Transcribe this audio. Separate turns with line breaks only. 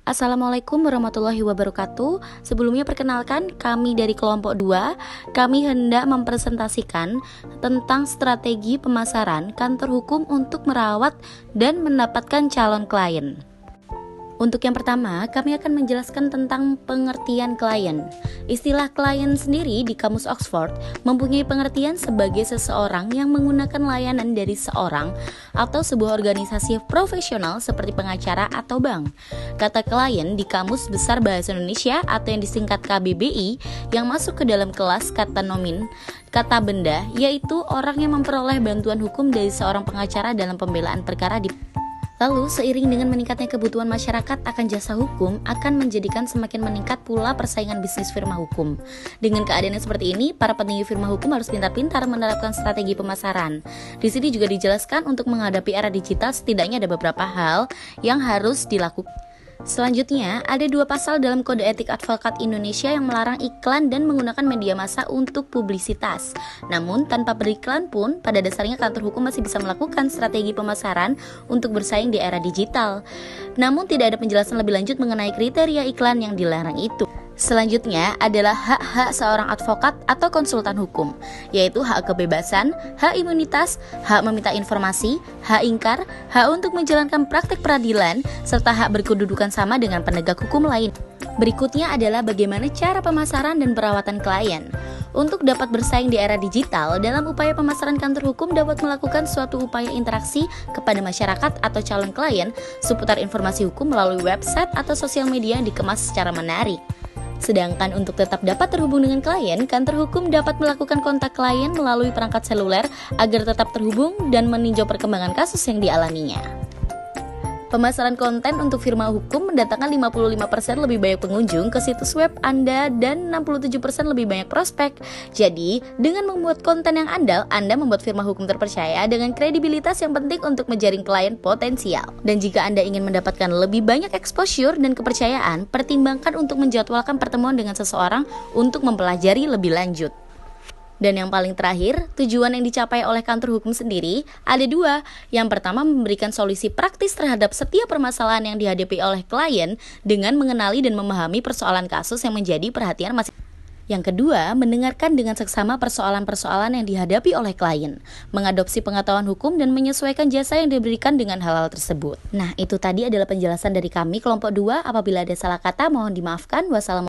Assalamualaikum warahmatullahi wabarakatuh. Sebelumnya perkenalkan, kami dari kelompok 2. Kami hendak mempresentasikan tentang strategi pemasaran kantor hukum untuk merawat dan mendapatkan calon klien. Untuk yang pertama, kami akan menjelaskan tentang pengertian klien. Istilah klien sendiri di Kamus Oxford mempunyai pengertian sebagai seseorang yang menggunakan layanan dari seorang atau sebuah organisasi profesional seperti pengacara atau bank. Kata klien di Kamus Besar Bahasa Indonesia atau yang disingkat KBBI yang masuk ke dalam kelas kata nomin, kata benda, yaitu orang yang memperoleh bantuan hukum dari seorang pengacara dalam pembelaan perkara di. Lalu, seiring dengan meningkatnya kebutuhan masyarakat akan jasa hukum, akan menjadikan semakin meningkat pula persaingan bisnis firma hukum. Dengan keadaan yang seperti ini, para petinggi firma hukum harus pintar-pintar menerapkan strategi pemasaran. Di sini juga dijelaskan untuk menghadapi era digital setidaknya ada beberapa hal yang harus dilakukan. Selanjutnya, ada 2 pasal dalam Kode Etik Advokat Indonesia yang melarang iklan dan menggunakan media massa untuk publisitas. Namun, tanpa beriklan pun, pada dasarnya kantor hukum masih bisa melakukan strategi pemasaran untuk bersaing di era digital. Namun, tidak ada penjelasan lebih lanjut mengenai kriteria iklan yang dilarang itu. Selanjutnya adalah hak-hak seorang advokat atau konsultan hukum, yaitu hak kebebasan, hak imunitas, hak meminta informasi, hak ingkar, hak untuk menjalankan praktik peradilan, serta hak berkedudukan sama dengan penegak hukum lain. Berikutnya adalah bagaimana cara pemasaran dan perawatan klien. Untuk dapat bersaing di era digital, dalam upaya pemasaran kantor hukum dapat melakukan suatu upaya interaksi kepada masyarakat atau calon klien seputar informasi hukum melalui website atau sosial media yang dikemas secara menarik. Sedangkan untuk tetap dapat terhubung dengan klien, kantor hukum dapat melakukan kontak klien melalui perangkat seluler agar tetap terhubung dan meninjau perkembangan kasus yang dialaminya. Pemasaran konten untuk firma hukum mendatangkan 55% lebih banyak pengunjung ke situs web Anda dan 67% lebih banyak prospek. Jadi, dengan membuat konten yang andal, Anda membuat firma hukum terpercaya dengan kredibilitas yang penting untuk menjaring klien potensial. Dan jika Anda ingin mendapatkan lebih banyak exposure dan kepercayaan, pertimbangkan untuk menjadwalkan pertemuan dengan seseorang untuk mempelajari lebih lanjut. Dan yang paling terakhir, tujuan yang dicapai oleh kantor hukum sendiri ada 2. Yang pertama, memberikan solusi praktis terhadap setiap permasalahan yang dihadapi oleh klien dengan mengenali dan memahami persoalan kasus yang menjadi perhatian masing-masing. Yang kedua, mendengarkan dengan seksama persoalan-persoalan yang dihadapi oleh klien, mengadopsi pengetahuan hukum dan menyesuaikan jasa yang diberikan dengan hal-hal tersebut. Nah, itu tadi adalah penjelasan dari kami kelompok 2. Apabila ada salah kata, mohon dimaafkan. Wassalamualaikum.